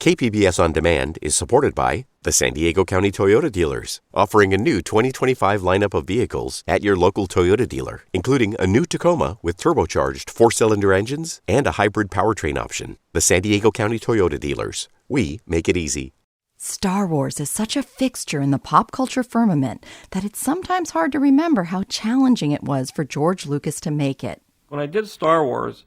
KPBS On Demand is supported by the San Diego County Toyota dealers, offering a new 2025 lineup of vehicles at your local Toyota dealer, including a new Tacoma with turbocharged 4-cylinder engines and a hybrid powertrain option. The San Diego County Toyota dealers. We make it easy. Star Wars is such a fixture in the pop culture firmament that it's sometimes hard to remember how challenging it was for George Lucas to make it. When I did Star Wars,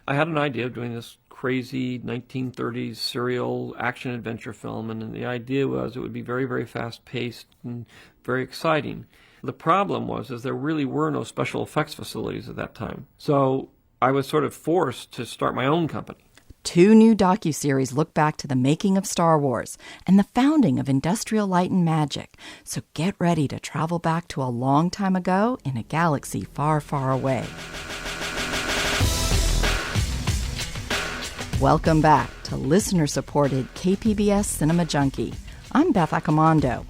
I had an idea of doing this crazy 1930s serial action-adventure film, and the idea was it would be very, very fast-paced and very exciting. The problem was there really were no special effects facilities at that time. So I was sort of forced to start my own company. 2 new docuseries look back to the making of Star Wars and the founding of Industrial Light and Magic. So get ready to travel back to a long time ago in a galaxy far, far away. Welcome back to listener-supported KPBS Cinema Junkie. I'm Beth Accomando.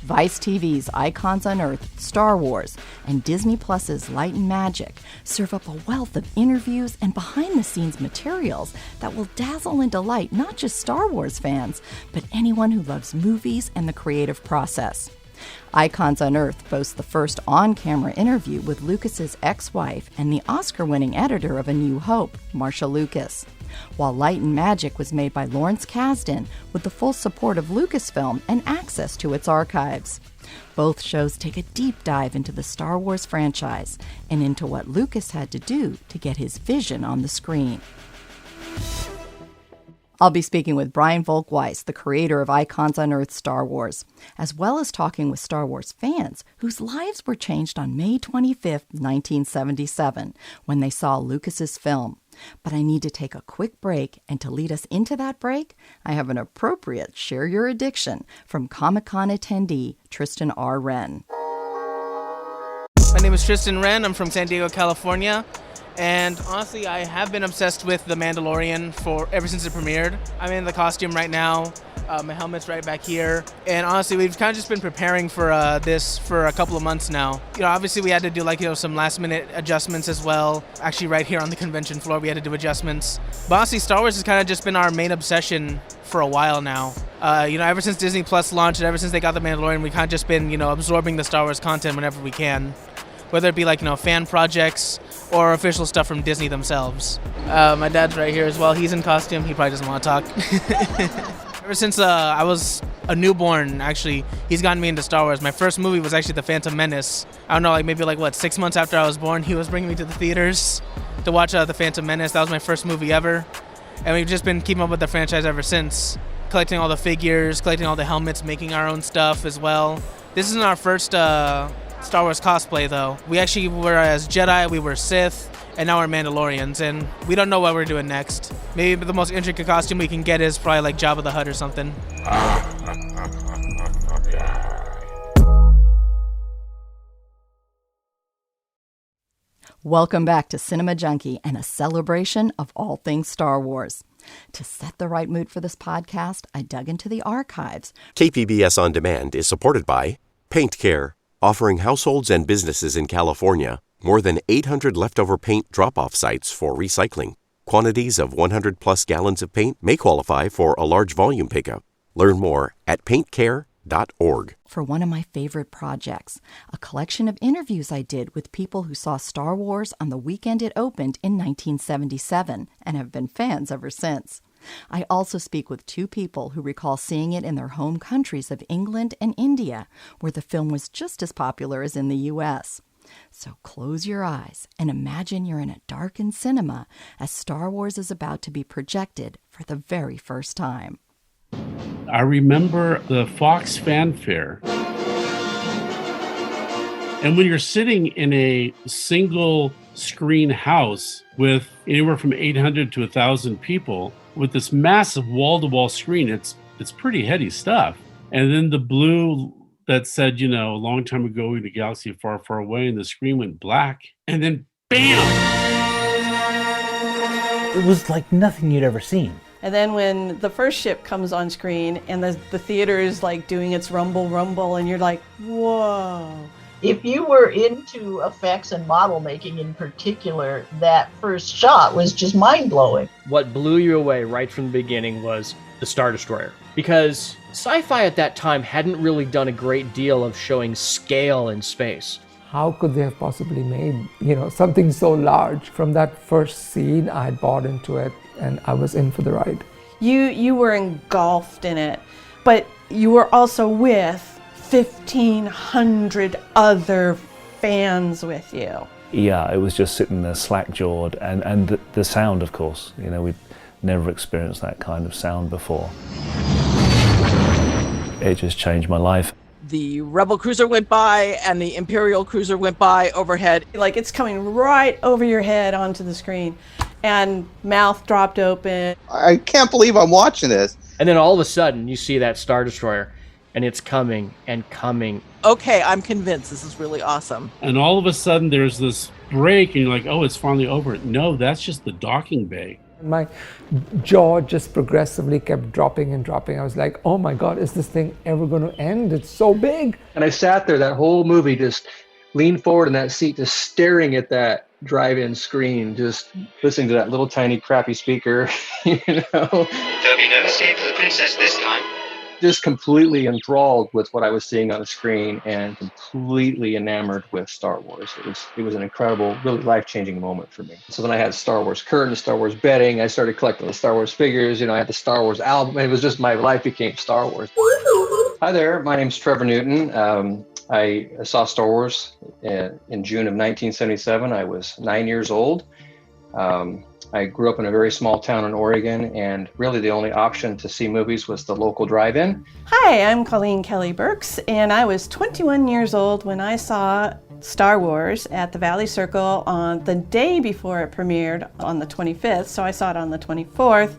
Vice TV's Icons Unearthed, Star Wars, and Disney Plus's Light and Magic serve up a wealth of interviews and behind-the-scenes materials that will dazzle and delight not just Star Wars fans, but anyone who loves movies and the creative process. Icons Unearthed boasts the first on-camera interview with Lucas's ex-wife and the Oscar-winning editor of A New Hope, Marcia Lucas, while Light and Magic was made by Lawrence Kasdan with the full support of Lucasfilm and access to its archives. Both shows take a deep dive into the Star Wars franchise and into what Lucas had to do to get his vision on the screen. I'll be speaking with Brian Volkweiss, the creator of Icons Unearthed Star Wars, as well as talking with Star Wars fans whose lives were changed on May 25, 1977, when they saw Lucas's film. But I need to take a quick break, and to lead us into that break, I have an appropriate Share Your Addiction from Comic-Con attendee Tristan R. Wren. My name is Tristan Wren. I'm from San Diego, California. And honestly, I have been obsessed with The Mandalorian ever since it premiered. I'm in the costume right now. My helmet's right back here. And honestly, we've kind of just been preparing for this for a couple of months now. Obviously we had to do some last minute adjustments as well. Actually, right here on the convention floor, we had to do adjustments. But honestly, Star Wars has kind of just been our main obsession for a while now. Ever since Disney Plus launched and ever since they got The Mandalorian, we kind of just been, absorbing the Star Wars content whenever we can. Whether it be fan projects or official stuff from Disney themselves. My dad's right here as well. He's in costume. He probably doesn't want to talk. Ever since I was a newborn, actually, he's gotten me into Star Wars. My first movie was actually The Phantom Menace. I don't know, maybe 6 months after I was born, he was bringing me to the theaters to watch The Phantom Menace. That was my first movie ever. And we've just been keeping up with the franchise ever since. Collecting all the figures, collecting all the helmets, making our own stuff as well. This isn't our first Star Wars cosplay, though. We actually were as Jedi, we were Sith, and now we're Mandalorians, and we don't know what we're doing next. Maybe the most intricate costume we can get is probably Jabba the Hutt or something. Welcome back to Cinema Junkie and a celebration of all things Star Wars. To set the right mood for this podcast, I dug into the archives. KPBS On Demand is supported by Paint Care, offering households and businesses in California more than 800 leftover paint drop-off sites for recycling. Quantities of 100-plus gallons of paint may qualify for a large volume pickup. Learn more at paintcare.org. For one of my favorite projects, a collection of interviews I did with people who saw Star Wars on the weekend it opened in 1977 and have been fans ever since. I also speak with 2 people who recall seeing it in their home countries of England and India, where the film was just as popular as in the U.S. So close your eyes and imagine you're in a darkened cinema as Star Wars is about to be projected for the very first time. I remember the Fox fanfare. And when you're sitting in a single screen house with anywhere from 800 to 1,000 people, with this massive wall-to-wall screen, it's pretty heady stuff. And then the blue that said, a long time ago in a galaxy far, far away, and the screen went black, and then bam! It was like nothing you'd ever seen. And then when the first ship comes on screen and the theater is doing its rumble, and you're like, whoa. If you were into effects and model making in particular, that first shot was just mind-blowing. What blew you away right from the beginning was the Star Destroyer. Because sci-fi at that time hadn't really done a great deal of showing scale in space. How could they have possibly made, something so large? From that first scene, I had bought into it and I was in for the ride. You were engulfed in it, but you were also with 1,500 other fans with you. Yeah, it was just sitting there slack-jawed, and the sound, of course. We'd never experienced that kind of sound before. It just changed my life. The Rebel cruiser went by and the Imperial cruiser went by overhead. Like it's coming right over your head onto the screen, and mouth dropped open. I can't believe I'm watching this. And then all of a sudden, you see that Star Destroyer, and it's coming and coming. Okay, I'm convinced this is really awesome. And all of a sudden there's this break and you're like, oh, it's finally over. No, that's just the docking bay. My jaw just progressively kept dropping and dropping. I was like, oh my God, is this thing ever going to end? It's so big. And I sat there that whole movie, just leaned forward in that seat, just staring at that drive-in screen, just listening to that little tiny crappy speaker, There'll be no escape for the princess this time. Just completely enthralled with what I was seeing on the screen and completely enamored with Star Wars. It was an incredible, really life-changing moment for me. So then I had Star Wars curtains, Star Wars bedding. I started collecting the Star Wars figures. I had the Star Wars album. It was just my life became Star Wars. Hi there, my name's Trevor Newton. I saw Star Wars in June of 1977. I was 9 years old. I grew up in a very small town in Oregon, and really the only option to see movies was the local drive-in. Hi, I'm Colleen Kelly Burks, and I was 21 years old when I saw Star Wars at the Valley Circle on the day before it premiered on the 25th, so I saw it on the 24th.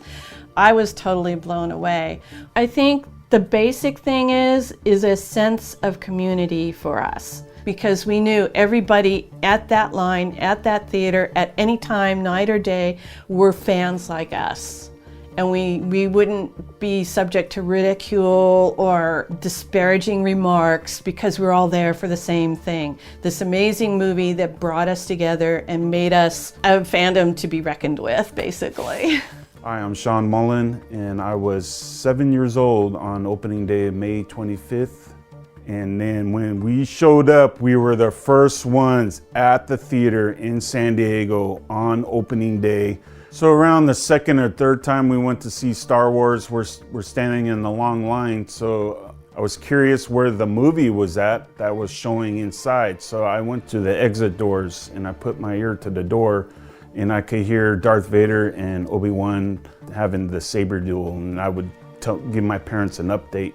I was totally blown away. I think the basic thing is a sense of community for us, because we knew everybody at that line, at that theater, at any time, night or day, were fans like us. And we wouldn't be subject to ridicule or disparaging remarks because we're all there for the same thing. This amazing movie that brought us together and made us a fandom to be reckoned with, basically. Hi, I'm Sean Mullen, and I was 7 years old on opening day, May 25th. And then when we showed up, we were the first ones at the theater in San Diego on opening day. So around the second or third time we went to see Star Wars, we're standing in the long line. So I was curious where the movie was at that was showing inside. So I went to the exit doors and I put my ear to the door, and I could hear Darth Vader and Obi-Wan having the saber duel, and I would give my parents an update.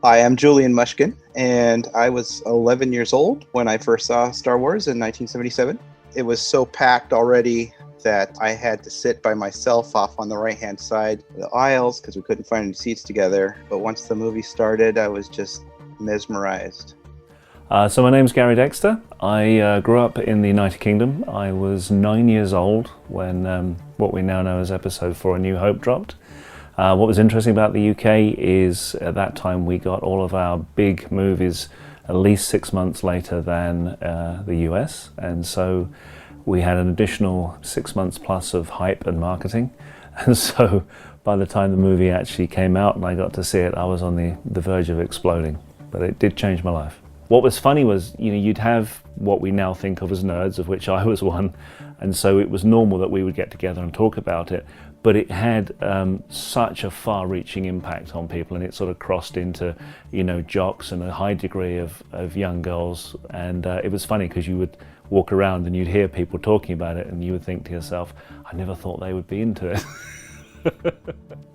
Hi, I'm Julian Mushkin, and I was 11 years old when I first saw Star Wars in 1977. It was so packed already that I had to sit by myself off on the right-hand side of the aisles because we couldn't find any seats together. But once the movie started, I was just mesmerized. So my name's Gary Dexter. I grew up in the United Kingdom. I was 9 years old when what we now know as Episode 4, A New Hope dropped. What was interesting about the UK is at that time we got all of our big movies at least 6 months later than the US, and so we had an additional 6 months plus of hype and marketing. And so by the time the movie actually came out and I got to see it, I was on the verge of exploding. But it did change my life. What was funny was, you'd have what we now think of as nerds, of which I was one, and so it was normal that we would get together and talk about it, but it had such a far-reaching impact on people, and it sort of crossed into, jocks and a high degree of young girls, and it was funny because you would walk around and you'd hear people talking about it, and you would think to yourself, I never thought they would be into it.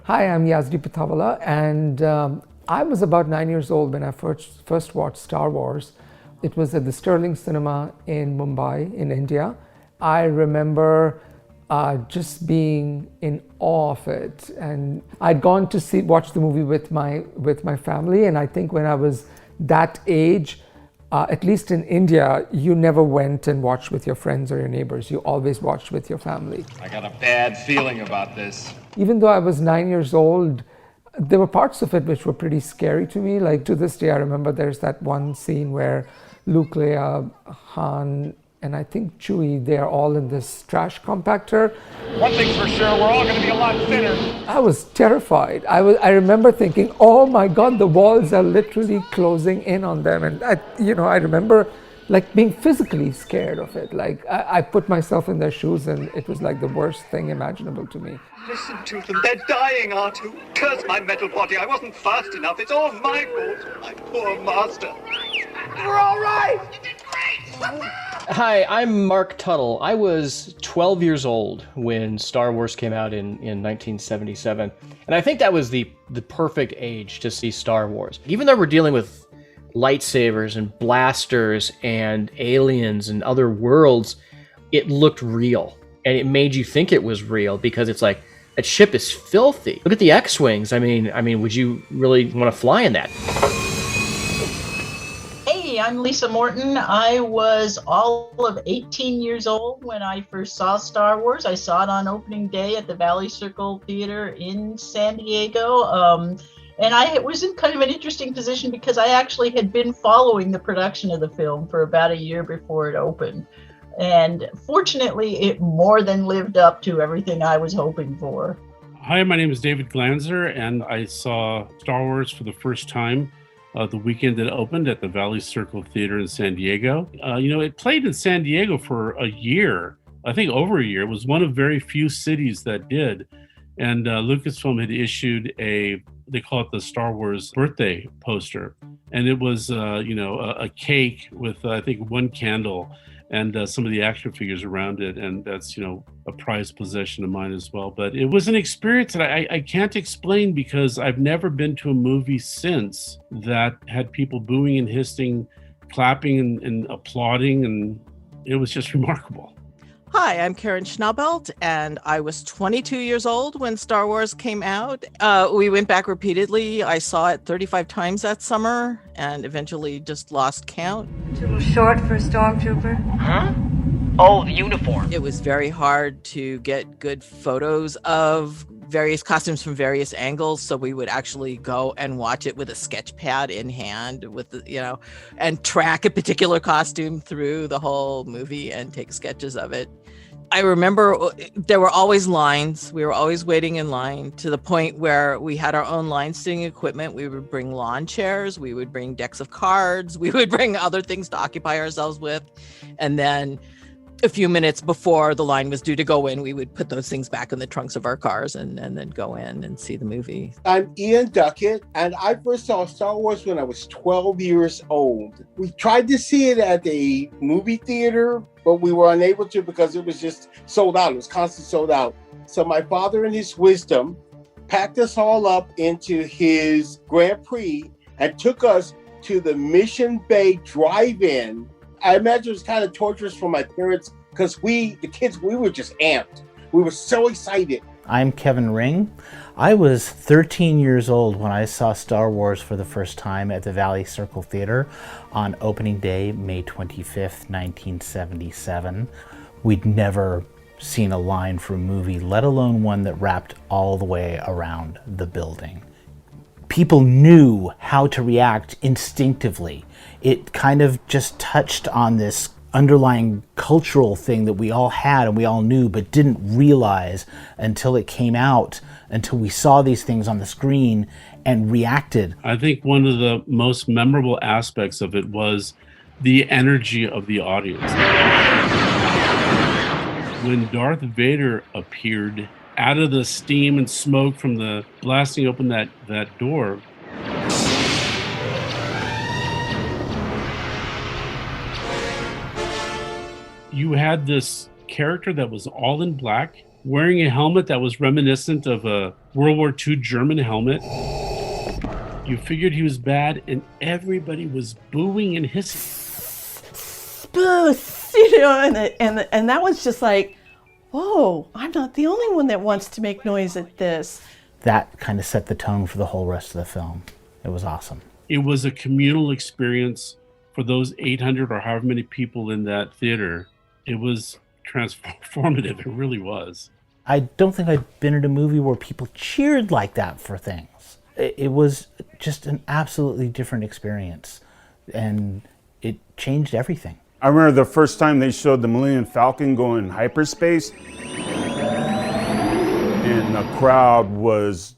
Hi, I'm Yazdi Patavala, and I was about 9 years old when I first watched Star Wars. It was at the Sterling Cinema in Mumbai, in India. I remember just being in awe of it, and I'd gone to watch the movie with my family, and I think when I was that age, at least in India, you never went and watched with your friends or your neighbors. You always watched with your family. I got a bad feeling about this. Even though I was 9 years old, there were parts of it which were pretty scary to me. Like to this day, I remember there's that one scene where Luke, Leia, Han, and I think Chewie, they're all in this trash compactor. One thing's for sure, we're all going to be a lot thinner. I was terrified. I remember thinking, oh my God, the walls are literally closing in on them. And I remember like being physically scared of it. Like I put myself in their shoes and it was like the worst thing imaginable to me. Listen to them, they're dying, R2. Curse my metal body, I wasn't fast enough. It's all my fault. My poor master. We're all right! You did great! Hi, I'm Mark Tuttle. I was 12 years old when Star Wars came out in 1977. And I think that was the perfect age to see Star Wars. Even though we're dealing with lightsabers and blasters and aliens and other worlds, it looked real. And it made you think it was real because it's like, that ship is filthy. Look at the X-Wings. I mean, would you really want to fly in that? Hey, I'm Lisa Morton. I was all of 18 years old when I first saw Star Wars. I saw it on opening day at the Valley Circle Theater in San Diego. And I was in kind of an interesting position because I actually had been following the production of the film for about a year before it opened. And fortunately, it more than lived up to everything I was hoping for. Hi, my name is David Glanzer, and I saw Star Wars for the first time the weekend it opened at the Valley Circle Theater in San Diego. It played in San Diego for a year, I think over a year. It was one of very few cities that did. And Lucasfilm had issued they call it the Star Wars birthday poster. And it was, a cake with, I think, one candle and some of the action figures around it. And that's, a prized possession of mine as well. But it was an experience that I can't explain because I've never been to a movie since that had people booing and hissing, clapping and applauding. And it was just remarkable. Hi, I'm Karen Schnaubelt, and I was 22 years old when Star Wars came out. We went back repeatedly. I saw it 35 times that summer and eventually just lost count. Too short for a stormtrooper? Huh? Oh, the uniform. It was very hard to get good photos of various costumes from various angles, so we would actually go and watch it with a sketch pad in hand and track a particular costume through the whole movie and take sketches of it. I remember there were always lines. We were always waiting in line to the point where we had our own line sitting equipment. We would bring lawn chairs. We would bring decks of cards. We would bring other things to occupy ourselves with. And then a few minutes before the line was due to go in, we would put those things back in the trunks of our cars and then go in and see the movie. I'm Ian Duckett, and I first saw Star Wars when I was 12 years old. We tried to see it at a movie theater, but we were unable to because it was just sold out. It was constantly sold out. So my father, in his wisdom, packed us all up into his Grand Prix and took us to the Mission Bay Drive-In. I imagine it was kind of torturous for my parents because the kids, we were just amped. We were so excited. I'm Kevin Ring. I was 13 years old when I saw Star Wars for the first time at the Valley Circle Theater on opening day, May 25th, 1977. We'd never seen a line for a movie, let alone one that wrapped all the way around the building. People knew how to react instinctively. It kind of just touched on this underlying cultural thing that we all had and we all knew but didn't realize until it came out, until we saw these things on the screen and reacted. I think one of the most memorable aspects of it was the energy of the audience. When Darth Vader appeared out of the steam and smoke from the blasting open that door, you had this character that was all in black, wearing a helmet that was reminiscent of a World War II German helmet. You figured he was bad, and everybody was booing and hissing. Booth, and that was just like, whoa, I'm not the only one that wants to make noise at this. That kind of set the tone for the whole rest of the film. It was awesome. It was a communal experience for those 800 or however many people in that theater. It was transformative. It really was. I don't think I've been at a movie where people cheered like that for things. It was just an absolutely different experience. And it changed everything. I remember the first time they showed the Millennium Falcon going hyperspace, and the crowd was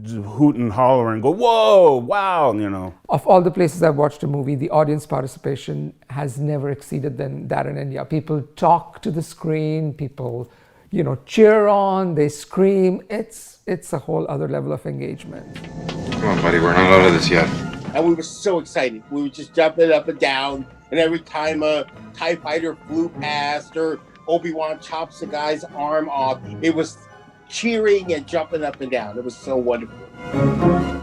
hooting, hollering, go, whoa, wow, you know. Of all the places I've watched a movie, the audience participation has never exceeded that in India. People talk to the screen, people, cheer on, they scream. It's a whole other level of engagement. Come on, buddy, we're not out of this yet. And we were so excited. We were just jumping up and down. And every time a TIE fighter flew past or Obi-Wan chops the guy's arm off, it was cheering and jumping up and down. It was so wonderful.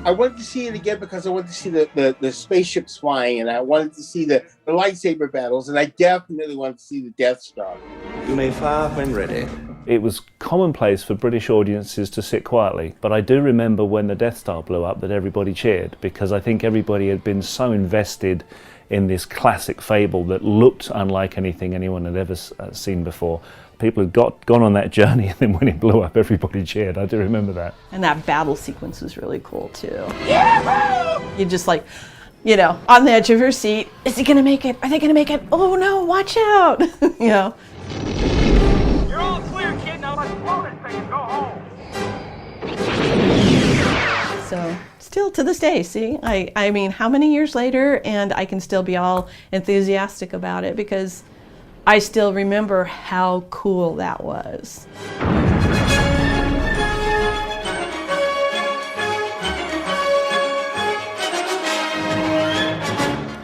I wanted to see it again because I wanted to see the spaceships flying, and I wanted to see the lightsaber battles, and I definitely wanted to see the Death Star. You may fire when ready. It was commonplace for British audiences to sit quietly, but I do remember when the Death Star blew up that everybody cheered, because I think everybody had been so invested in this classic fable that looked unlike anything anyone had ever seen before. People had gone on that journey, and then when it blew up, everybody cheered. I do remember that. And that battle sequence was really cool too. You're just like, on the edge of your seat. Is he gonna make it? Are they gonna make it? Oh no, watch out. You're all clear, kid. Now let's blow this thing and go home. So still to this day, see, I mean, how many years later, and I can still be all enthusiastic about it because I still remember how cool that was.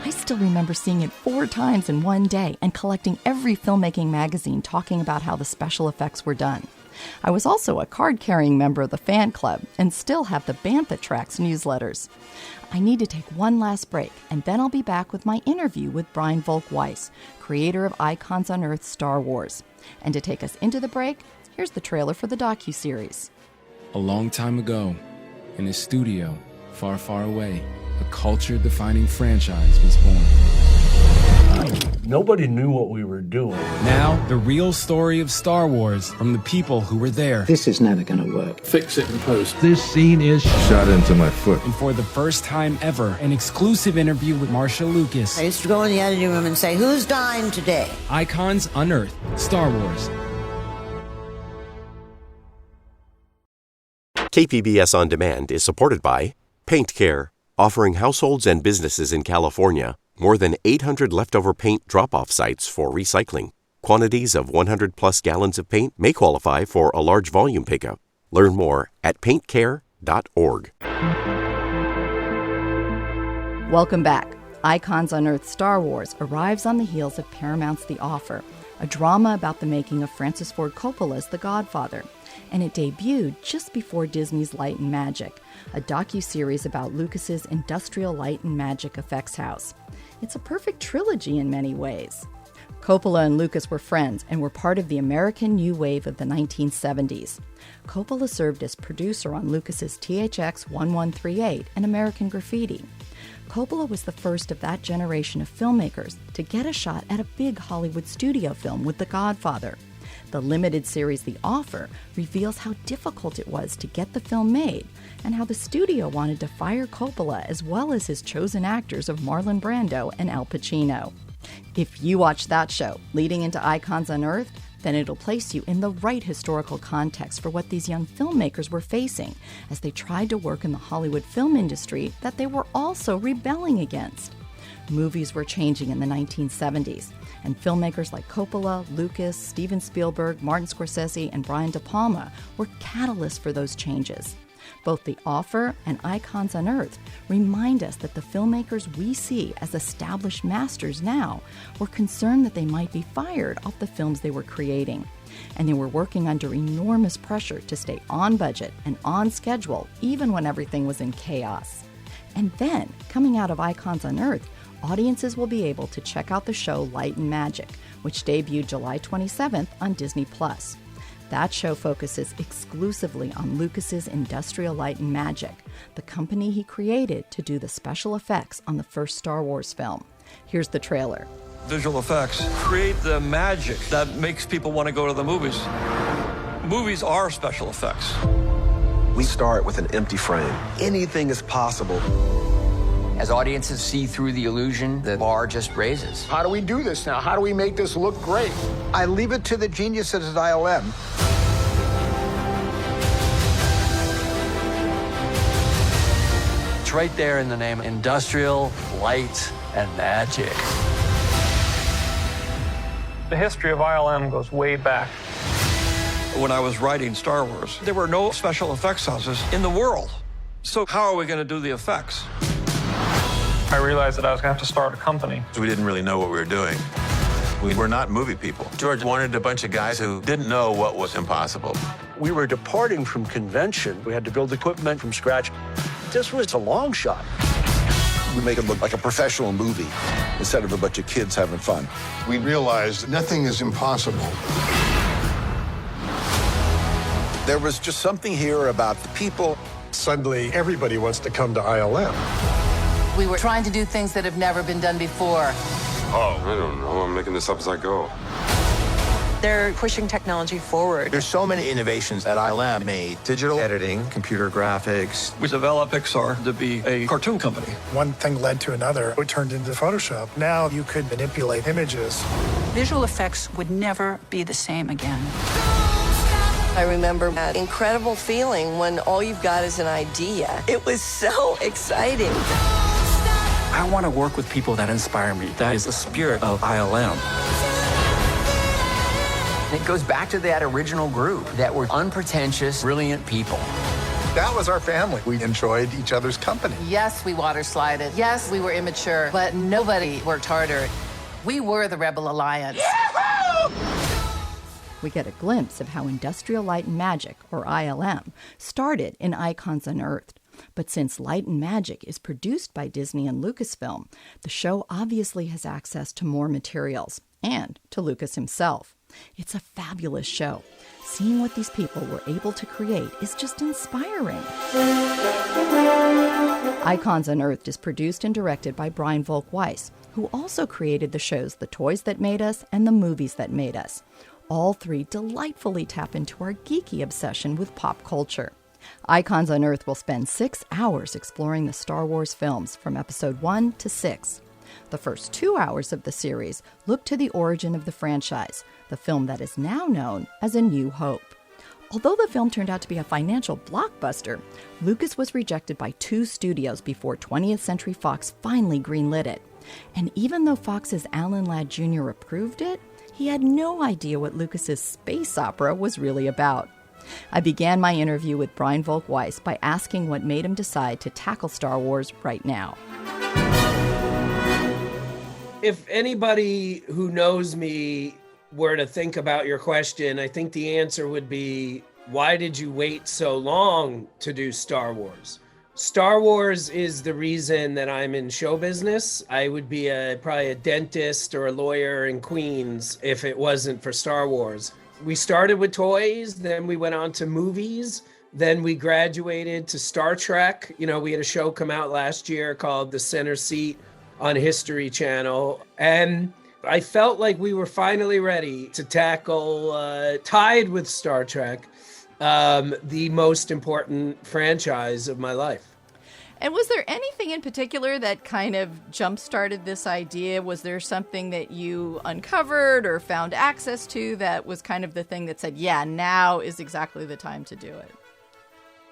I still remember seeing it 4 times in one day and collecting every filmmaking magazine talking about how the special effects were done. I was also a card-carrying member of the fan club and still have the Bantha Tracks newsletters. I need to take one last break, and then I'll be back with my interview with Brian Volk-Weiss, creator of Icons Unearthed Star Wars. And to take us into the break, here's the trailer for the docuseries. A long time ago, in a studio far, far away, a culture-defining franchise was born. Nobody knew what we were doing. Now, the real story of Star Wars from the people who were there. This is never going to work. Fix it in post. This scene is shot into my foot. And for the first time ever, an exclusive interview with Marcia Lucas. I used to go in the editing room and say, who's dying today? Icons Unearthed, Star Wars. KPBS On Demand is supported by Paint Care, offering households and businesses in California more than 800 leftover paint drop-off sites for recycling. Quantities of 100-plus gallons of paint may qualify for a large volume pickup. Learn more at paintcare.org. Welcome back. Icons Unearthed Star Wars arrives on the heels of Paramount's The Offer, a drama about the making of Francis Ford Coppola's The Godfather. And it debuted just before Disney's Light and Magic, a docuseries about Lucas's industrial light and magic effects house. It's a perfect trilogy in many ways. Coppola and Lucas were friends and were part of the American New Wave of the 1970s. Coppola served as producer on Lucas's THX 1138 and American Graffiti. Coppola was the first of that generation of filmmakers to get a shot at a big Hollywood studio film with The Godfather. The limited series The Offer reveals how difficult it was to get the film made and how the studio wanted to fire Coppola as well as his chosen actors of Marlon Brando and Al Pacino. If you watch that show leading into Icons Unearthed, then it'll place you in the right historical context for what these young filmmakers were facing as they tried to work in the Hollywood film industry that they were also rebelling against. Movies were changing in the 1970s, and filmmakers like Coppola, Lucas, Steven Spielberg, Martin Scorsese, and Brian De Palma were catalysts for those changes. Both The Offer and Icons Unearthed remind us that the filmmakers we see as established masters now were concerned that they might be fired off the films they were creating. And they were working under enormous pressure to stay on budget and on schedule, even when everything was in chaos. And then, coming out of Icons Unearthed, audiences will be able to check out the show Light and Magic, which debuted July 27th on Disney+. That show focuses exclusively on Lucas's Industrial Light and Magic, the company he created to do the special effects on the first Star Wars film. Here's the trailer. Visual effects create the magic that makes people want to go to the movies. Movies are special effects. We start with an empty frame. Anything is possible. As audiences see through the illusion, the bar just raises. How do we do this now? How do we make this look great? I leave it to the geniuses at ILM. It's right there in the name, industrial light and magic. The history of ILM goes way back. When I was writing Star Wars, there were no special effects houses in the world. So how are we going to do the effects? I realized that I was going to have to start a company. We didn't really know what we were doing. We were not movie people. George wanted a bunch of guys who didn't know what was impossible. We were departing from convention. We had to build equipment from scratch. This was a long shot. We make it look like a professional movie instead of a bunch of kids having fun. We realized nothing is impossible. There was just something here about the people. Suddenly, everybody wants to come to ILM. We were trying to do things that have never been done before. Oh, I don't know. I'm making this up as I go. They're pushing technology forward. There's so many innovations that ILM made. Digital editing, computer graphics. We developed Pixar to be a cartoon company. One thing led to another. It turned into Photoshop. Now you could manipulate images. Visual effects would never be the same again. I remember that incredible feeling when all you've got is an idea. It was so exciting. I want to work with people that inspire me. That is the spirit of ILM. It goes back to that original group that were unpretentious, brilliant people. That was our family. We enjoyed each other's company. Yes, we water slided. Yes, we were immature, but nobody worked harder. We were the Rebel Alliance. We get a glimpse of how Industrial Light and Magic, or ILM, started in Icons Unearthed. But since Light and Magic is produced by Disney and Lucasfilm, the show obviously has access to more materials, and to Lucas himself. It's a fabulous show. Seeing what these people were able to create is just inspiring. Icons Unearthed is produced and directed by Brian Volk-Weiss, who also created the shows The Toys That Made Us and The Movies That Made Us. All three delightfully tap into our geeky obsession with pop culture. Icons Unearthed will spend 6 hours exploring the Star Wars films from Episode 1 to 6. The first 2 hours of the series look to the origin of the franchise, the film that is now known as A New Hope. Although the film turned out to be a financial blockbuster, Lucas was rejected by 2 studios before 20th Century Fox finally greenlit it. And even though Fox's Alan Ladd Jr. approved it, he had no idea what Lucas's space opera was really about. I began my interview with Brian Volk-Weiss by asking what made him decide to tackle Star Wars right now. If anybody who knows me were to think about your question, I think the answer would be, why did you wait so long to do Star Wars? Star Wars is the reason that I'm in show business. I would be probably a dentist or a lawyer in Queens if it wasn't for Star Wars. We started with toys, then we went on to movies, then we graduated to Star Trek. You know, we had a show come out last year called The Center Seat on History Channel. And I felt like we were finally ready to tackle, tied with Star Trek, the most important franchise of my life. And was there anything in particular that kind of jump-started this idea? Was there something that you uncovered or found access to that was kind of the thing that said, yeah, now is exactly the time to do it?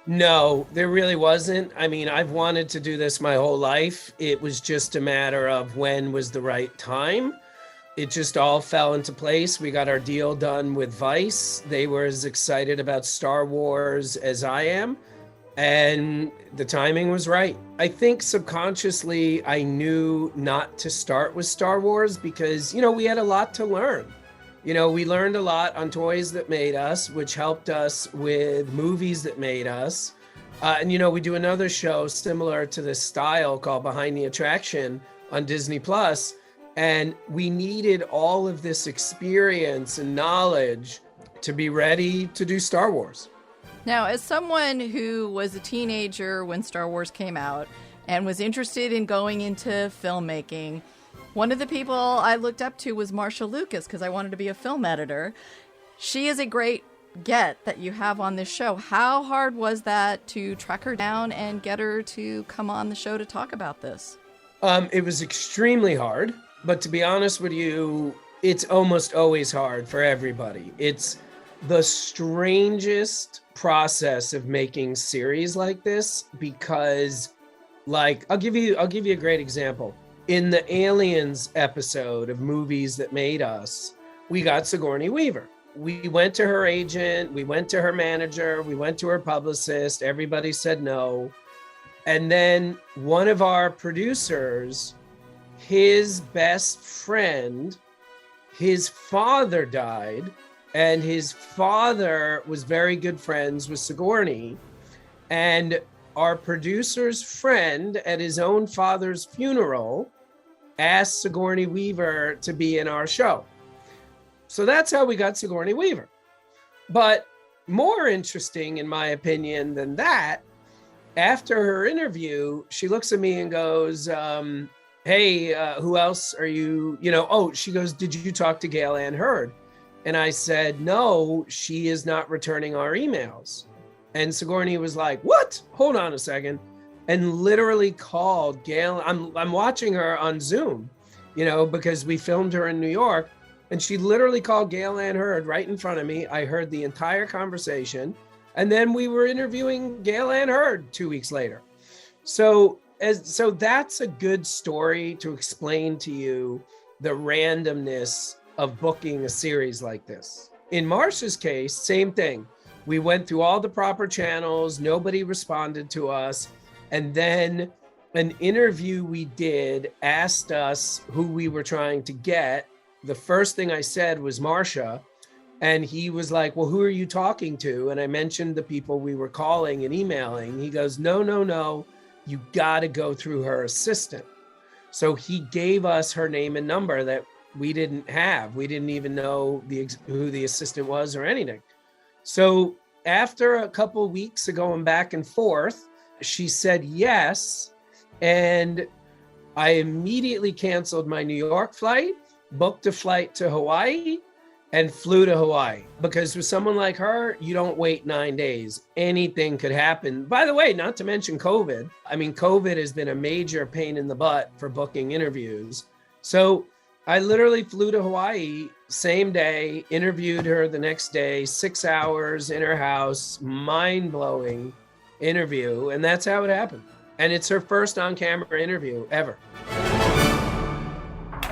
No, there really wasn't. I mean, I've wanted to do this my whole life. It was just a matter of when was the right time. It just all fell into place. We got our deal done with Vice. They were as excited about Star Wars as I am. And the timing was right. I think subconsciously I knew not to start with Star Wars because, you know, we had a lot to learn. You know, we learned a lot on Toys That Made Us, which helped us with Movies That Made Us. And, you know, we do another show similar to this style called Behind the Attraction on Disney Plus. And we needed all of this experience and knowledge to be ready to do Star Wars. Now, as someone who was a teenager when Star Wars came out and was interested in going into filmmaking, one of the people I looked up to was Marcia Lucas because I wanted to be a film editor. She is a great get that you have on this show. How hard was that to track her down and get her to come on the show to talk about this? It was extremely hard, but to be honest with you, it's almost always hard for everybody. It's the strangest process of making series like this because, like, I'll give you a great example. In the Aliens episode of Movies That Made Us, we got Sigourney Weaver. We went to her agent, we went to her manager, we went to her publicist, everybody said no. And then one of our producers, his best friend, his father died, and his father was very good friends with Sigourney. And our producer's friend at his own father's funeral asked Sigourney Weaver to be in our show. So that's how we got Sigourney Weaver. But more interesting, in my opinion, than that, after her interview, she looks at me and goes, hey, who else are you, she goes, did you talk to Gail Ann Hurd? And I said, no, she is not returning our emails. And Sigourney was like, what? Hold on a second. And literally called Gail. I'm watching her on Zoom, because we filmed her in New York. And she literally called Gail Ann Hurd right in front of me. I heard the entire conversation. And then we were interviewing Gail Ann Hurd 2 weeks later. So that's a good story to explain to you the randomness of booking a series like this. In Marcia's case, same thing. We went through all the proper channels. Nobody responded to us. And then an interview we did asked us who we were trying to get. The first thing I said was Marcia. And he was like, well, who are you talking to? And I mentioned the people we were calling and emailing. He goes, no. You got to go through her assistant. So he gave us her name and number that we didn't have. We didn't even know who the assistant was or anything. So after a couple of weeks of going back and forth, she said yes. And I immediately canceled my New York flight, booked a flight to Hawaii, and flew to Hawaii. Because with someone like her, you don't wait 9 days. Anything could happen. By the way, not to mention COVID. I mean, COVID has been a major pain in the butt for booking interviews. So I literally flew to Hawaii same day, interviewed her the next day, 6 hours in her house, mind-blowing interview. And that's how it happened. And it's her first on-camera interview ever.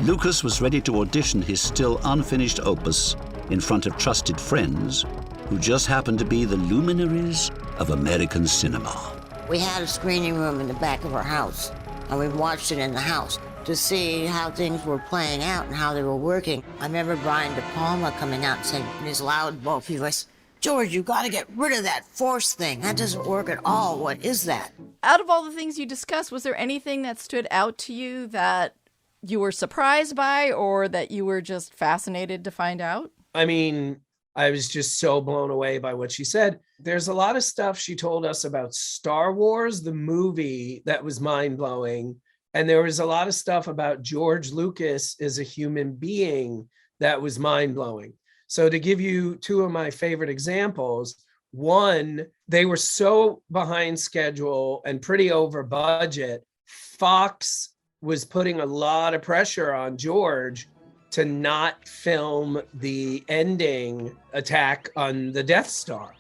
Lucas was ready to audition his still unfinished opus in front of trusted friends who just happened to be the luminaries of American cinema. We had a screening room in the back of our house, and we watched it in the house to see how things were playing out and how they were working. I remember Brian De Palma coming out and saying in his loud, bulky voice, George, you got to get rid of that force thing. That doesn't work at all. What is that? Out of all the things you discussed, was there anything that stood out to you that you were surprised by or that you were just fascinated to find out? I mean, I was just so blown away by what she said. There's a lot of stuff she told us about Star Wars, the movie, that was mind-blowing. And there was a lot of stuff about George Lucas as a human being that was mind-blowing. So to give you two of my favorite examples, one, they were so behind schedule and pretty over budget. Fox was putting a lot of pressure on George to not film the ending attack on the Death Star.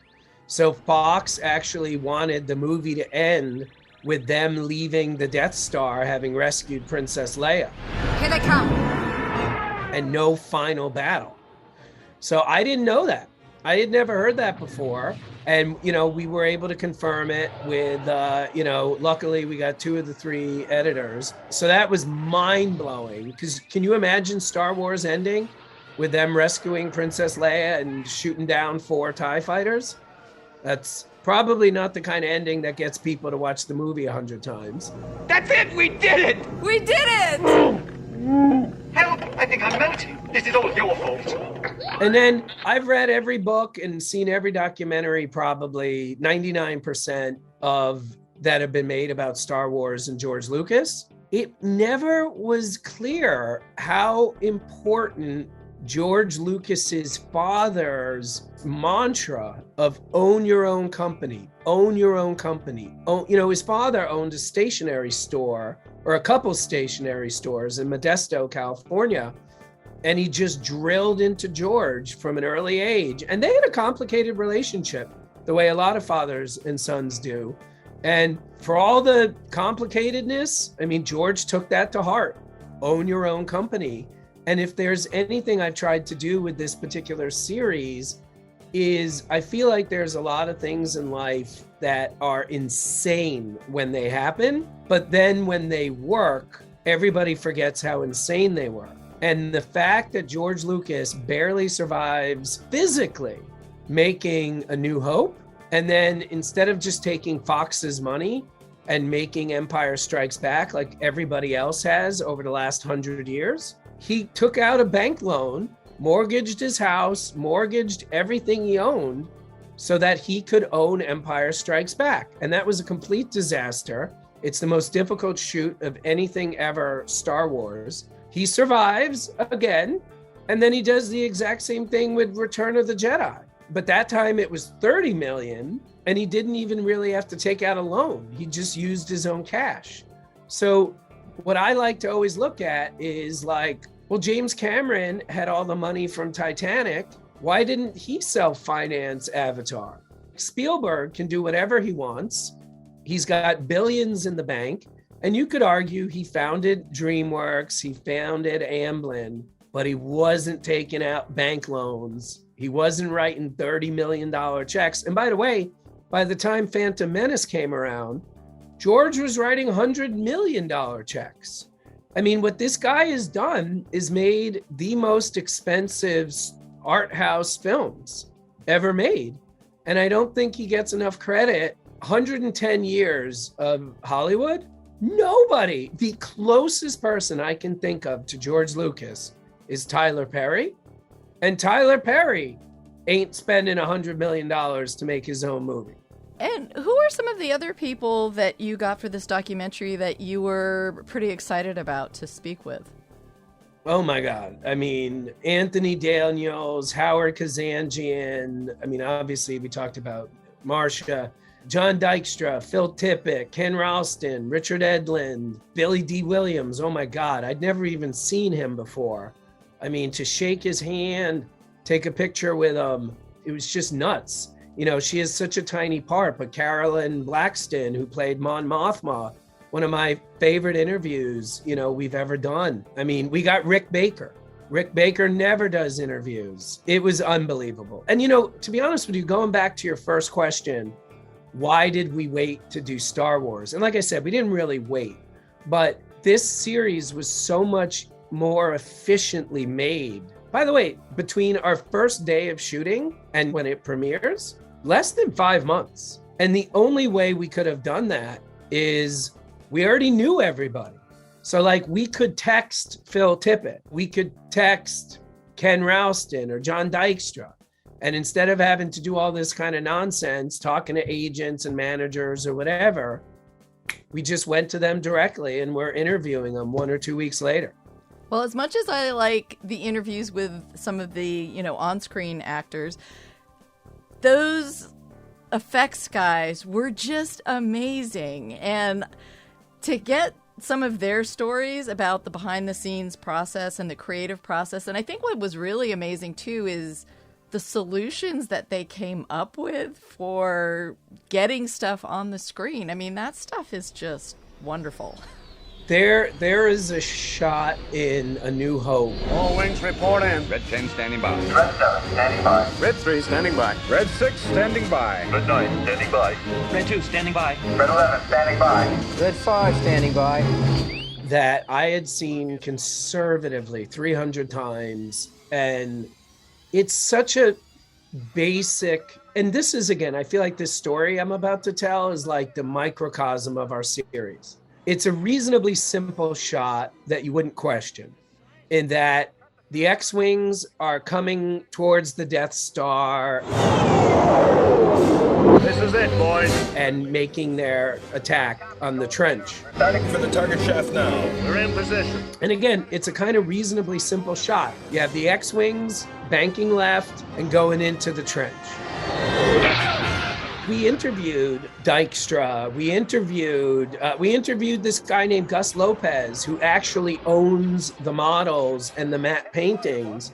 So Fox actually wanted the movie to end with them leaving the Death Star, having rescued Princess Leia. Here they come. And no final battle. So I didn't know that. I had never heard that before. And, we were able to confirm it with, luckily we got 2 of the 3 editors. So that was mind-blowing. Because can you imagine Star Wars ending with them rescuing Princess Leia and shooting down 4 TIE fighters? That's probably not the kind of ending that gets people to watch the movie 100 times. That's it! We did it! We did it! Help! I think I'm melting. This is all your fault. And then I've read every book and seen every documentary, probably 99% of that have been made about Star Wars and George Lucas. It never was clear how important George Lucas's father's mantra of own your own company, own your own company. His father owned a stationery store, or a couple stationery stores in Modesto, California. And he just drilled into George from an early age. And they had a complicated relationship, the way a lot of fathers and sons do. And for all the complicatedness, George took that to heart. Own your own company. And if there's anything I've tried to do with this particular series, is I feel like there's a lot of things in life that are insane when they happen, but then when they work, everybody forgets how insane they were. And the fact that George Lucas barely survives physically making A New Hope, and then instead of just taking Fox's money and making Empire Strikes Back like everybody else has over the last 100 years, he took out a bank loan, mortgaged his house, mortgaged everything he owned so that he could own Empire Strikes Back. And that was a complete disaster. It's the most difficult shoot of anything ever Star Wars. He survives again, and then he does the exact same thing with Return of the Jedi. But that time it was $30 million, and he didn't even really have to take out a loan. He just used his own cash. So what I like to always look at is like, well, James Cameron had all the money from Titanic. Why didn't he self-finance Avatar? Spielberg can do whatever he wants. He's got billions in the bank. And you could argue he founded DreamWorks, he founded Amblin, but he wasn't taking out bank loans. He wasn't writing $30 million checks. And by the way, by the time Phantom Menace came around, George was writing $100 million checks. What this guy has done is made the most expensive art house films ever made. And I don't think he gets enough credit. 110 years of Hollywood, nobody. The closest person I can think of to George Lucas is Tyler Perry. And Tyler Perry ain't spending $100 million to make his own movie. And who are some of the other people that you got for this documentary that you were pretty excited about to speak with? Oh my God. Anthony Daniels, Howard Kazanjian. Obviously we talked about Marcia, John Dykstra, Phil Tippett, Ken Ralston, Richard Edlund, Billy D. Williams. Oh my God, I'd never even seen him before. To shake his hand, take a picture with him, it was just nuts. She has such a tiny part, but Carolyn Blackston, who played Mon Mothma, one of my favorite interviews, we've ever done. We got Rick Baker. Rick Baker never does interviews. It was unbelievable. And, to be honest with you, going back to your first question, why did we wait to do Star Wars? And like I said, we didn't really wait, but this series was so much more efficiently made. By the way, between our first day of shooting and when it premieres, less than 5 months. And the only way we could have done that is we already knew everybody. So we could text Phil Tippett, we could text Ken Ralston or John Dykstra. And instead of having to do all this kind of nonsense, talking to agents and managers or whatever, we just went to them directly and we're interviewing them 1 or 2 weeks later. Well, as much as I like the interviews with some of the, on-screen actors, those effects guys were just amazing. And to get some of their stories about the behind-the-scenes process and the creative process, and I think what was really amazing, too, is the solutions that they came up with for getting stuff on the screen. That stuff is just wonderful. There is a shot in A New Hope. All wings report in. Red 10 standing by. Red 7 standing by. Red 3 standing by. Red 6 standing by. Red 9 standing by. Red 2 standing by. Red 11 standing by. Red 5 standing by. That I had seen conservatively 300 times. And it's such a basic, and this is, again, I feel like this story I'm about to tell is like the microcosm of our series. It's a reasonably simple shot that you wouldn't question, in that the X-Wings are coming towards the Death Star. This is it, boys. And making their attack on the trench. Starting for the target shaft now. We're in position. And again, it's a kind of reasonably simple shot. You have the X-Wings banking left and going into the trench. We interviewed Dykstra. We interviewed this guy named Gus Lopez, who actually owns the models and the matte paintings.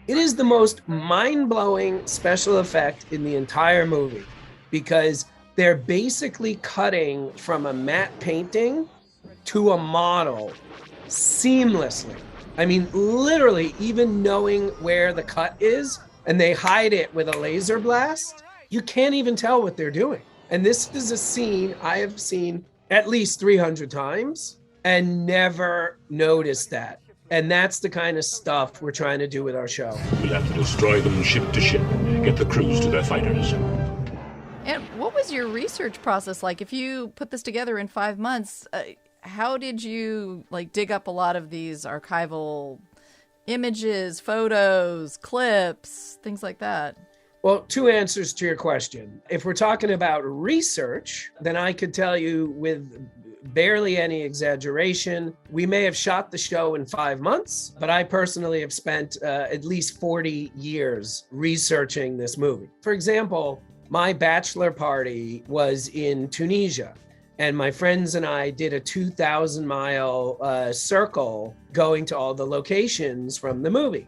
It is the most mind-blowing special effect in the entire movie because they're basically cutting from a matte painting to a model seamlessly. I mean, literally, even knowing where the cut is, and they hide it with a laser blast, you can't even tell what they're doing. And this is a scene I have seen at least 300 times and never noticed that. And that's the kind of stuff we're trying to do with our show. We'll have to destroy them ship to ship, get the crews to their fighters. And what was your research process like? If you put this together in 5 months, how did you dig up a lot of these archival images, photos, clips, things like that? Well, 2 answers to your question. If we're talking about research, then I could tell you with barely any exaggeration, we may have shot the show in 5 months, but I personally have spent at least 40 years researching this movie. For example, my bachelor party was in Tunisia, and my friends and I did a 2,000-mile circle going to all the locations from the movie.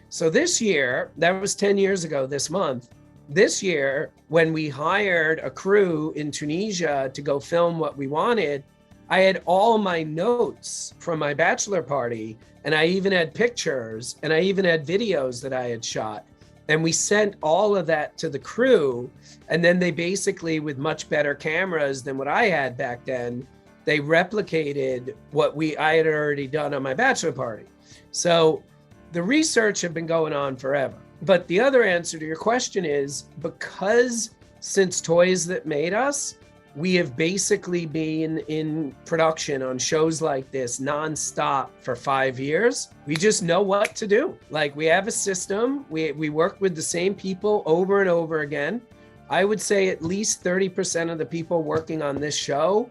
So this year, that was 10 years ago this month, this year, when we hired a crew in Tunisia to go film what we wanted, I had all my notes from my bachelor party, and I even had pictures, and I even had videos that I had shot. And we sent all of that to the crew, and then they basically, with much better cameras than what I had back then, they replicated what I had already done on my bachelor party. So the research had been going on forever. But the other answer to your question is, because since Toys That Made Us, we have basically been in production on shows like this nonstop for 5 years. We just know what to do. We have a system. We work with the same people over and over again. I would say at least 30% of the people working on this show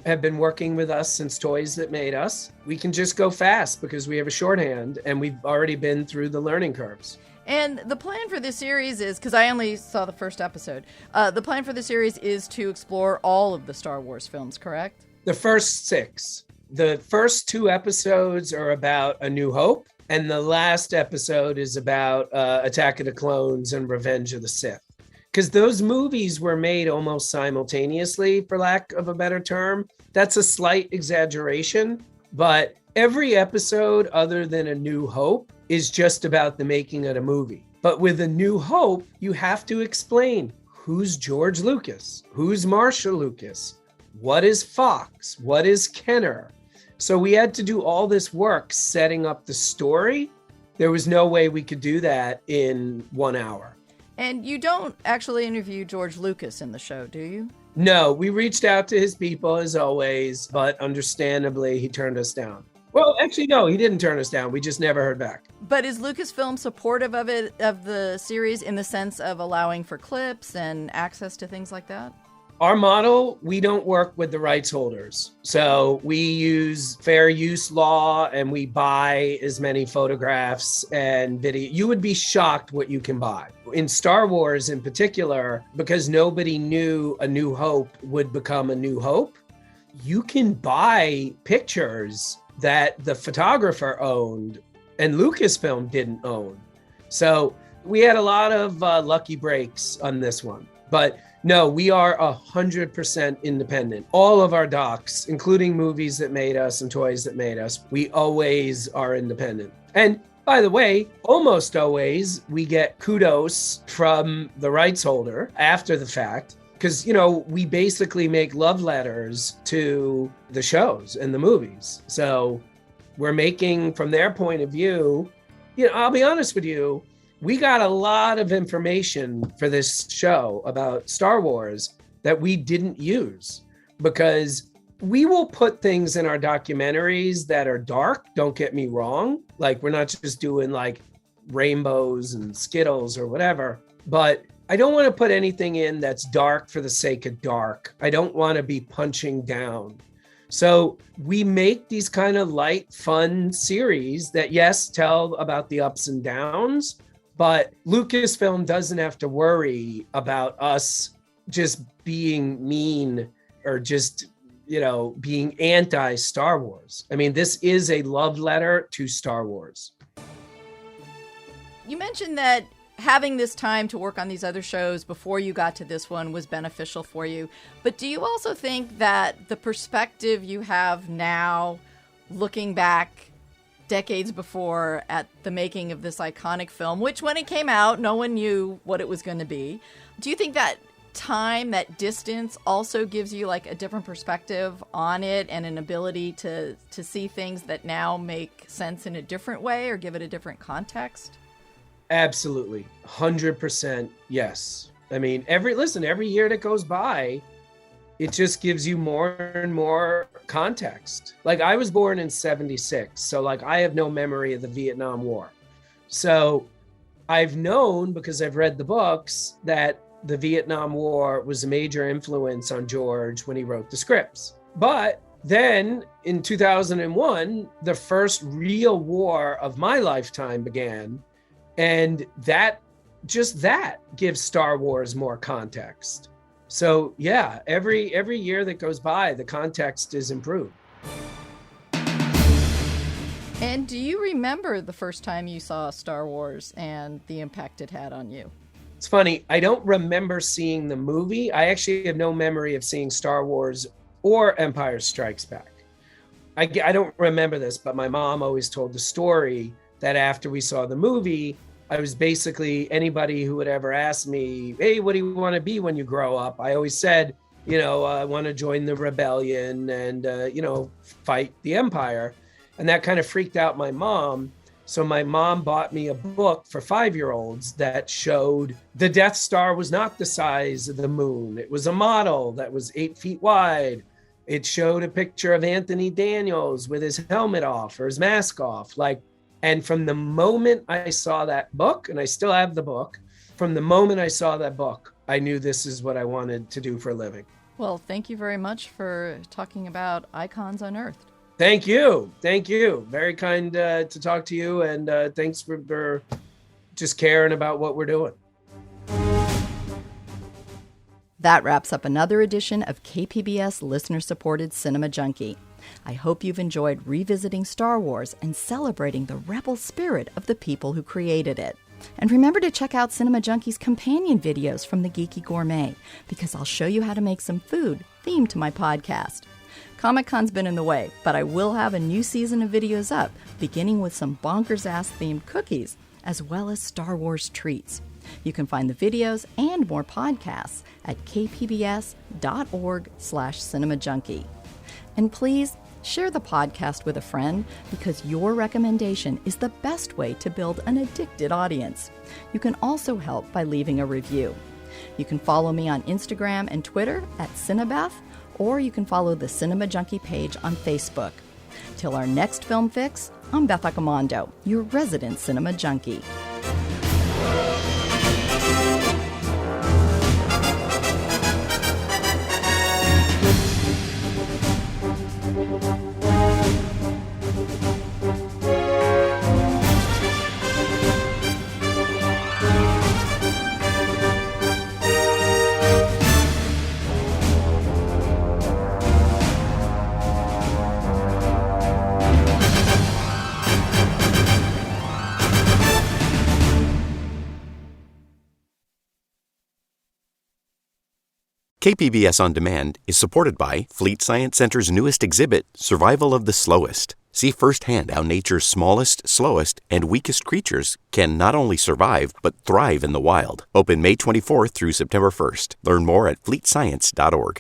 have been working with us since Toys That Made Us. We can just go fast because we have a shorthand and we've already been through the learning curves. And the plan for this series is, because I only saw the first episode, the plan for the series is to explore all of the Star Wars films, correct? The first 6. The first 2 episodes are about A New Hope, and the last episode is about Attack of the Clones and Revenge of the Sith. Because those movies were made almost simultaneously, for lack of a better term. That's a slight exaggeration, but every episode other than A New Hope is just about the making of the movie. But with A New Hope, you have to explain who's George Lucas, who's Marcia Lucas, what is Fox, what is Kenner. So we had to do all this work setting up the story. There was no way we could do that in 1 hour. And you don't actually interview George Lucas in the show, do you? No, we reached out to his people as always, but understandably, he turned us down. Well, actually, no, he didn't turn us down. We just never heard back. But is Lucasfilm supportive of the series in the sense of allowing for clips and access to things like that? Our model, we don't work with the rights holders. So we use fair use law and we buy as many photographs and video. You would be shocked what you can buy. In Star Wars in particular, because nobody knew A New Hope would become A New Hope, you can buy pictures that the photographer owned and Lucasfilm didn't own. So we had a lot of lucky breaks on this one. But no, we are 100% independent. All of our docs, including Movies That Made Us and Toys That Made Us, we always are independent. And by the way, almost always we get kudos from the rights holder after the fact. Because, we basically make love letters to the shows and the movies. So we're making, from their point of view, I'll be honest with you, we got a lot of information for this show about Star Wars that we didn't use because we will put things in our documentaries that are dark, don't get me wrong. We're not just doing rainbows and Skittles or whatever, but I don't want to put anything in that's dark for the sake of dark. I don't want to be punching down. So we make these kind of light, fun series that, yes, tell about the ups and downs, but Lucasfilm doesn't have to worry about us just being mean or just, being anti-Star Wars. I mean, this is a love letter to Star Wars. You mentioned that having this time to work on these other shows before you got to this one was beneficial for you. But do you also think that the perspective you have now, looking back decades before at the making of this iconic film, which when it came out, no one knew what it was going to be. Do you think that time, that distance also gives you like a different perspective on it and an ability to see things that now make sense in a different way or give it a different context? Absolutely. 100% yes. I mean, every year that goes by, it just gives you more and more context. Like, I was born in 76, so like I have no memory of the Vietnam War. So I've known, because I've read the books, that the Vietnam War was a major influence on George when he wrote the scripts. But then in 2001, the first real war of my lifetime began. And that gives Star Wars more context. So yeah, every year that goes by, the context is improved. And do you remember the first time you saw Star Wars and the impact it had on you? It's funny, I don't remember seeing the movie. I actually have no memory of seeing Star Wars or Empire Strikes Back. I don't remember this, but my mom always told the story that after we saw the movie, I was basically, anybody who would ever ask me, hey, what do you want to be when you grow up? I always said, I want to join the rebellion and, fight the Empire. And that kind of freaked out my mom. So my mom bought me a book for 5-year-olds that showed the Death Star was not the size of the moon. It was a model that was 8 feet wide. It showed a picture of Anthony Daniels with his helmet off or his mask off. And from the moment I saw that book, and I still have the book, from the moment I saw that book, I knew this is what I wanted to do for a living. Well, thank you very much for talking about Icons Unearthed. Thank you. Thank you. Very kind to talk to you, and thanks for just caring about what we're doing. That wraps up another edition of KPBS listener-supported Cinema Junkie. I hope you've enjoyed revisiting Star Wars and celebrating the rebel spirit of the people who created it. And remember to check out Cinema Junkie's companion videos from the Geeky Gourmet, because I'll show you how to make some food themed to my podcast. Comic-Con's been in the way, but I will have a new season of videos up, beginning with some bonkers-ass themed cookies, as well as Star Wars treats. You can find the videos and more podcasts at kpbs.org/cinemajunkie. And please share the podcast with a friend, because your recommendation is the best way to build an addicted audience. You can also help by leaving a review. You can follow me on Instagram and Twitter at Cinebeth, or you can follow the Cinema Junkie page on Facebook. Till our next film fix, I'm Beth Accomando, your resident Cinema Junkie. KPBS On Demand is supported by Fleet Science Center's newest exhibit, Survival of the Slowest. See firsthand how nature's smallest, slowest, and weakest creatures can not only survive, but thrive in the wild. Open May 24th through September 1st. Learn more at fleetscience.org.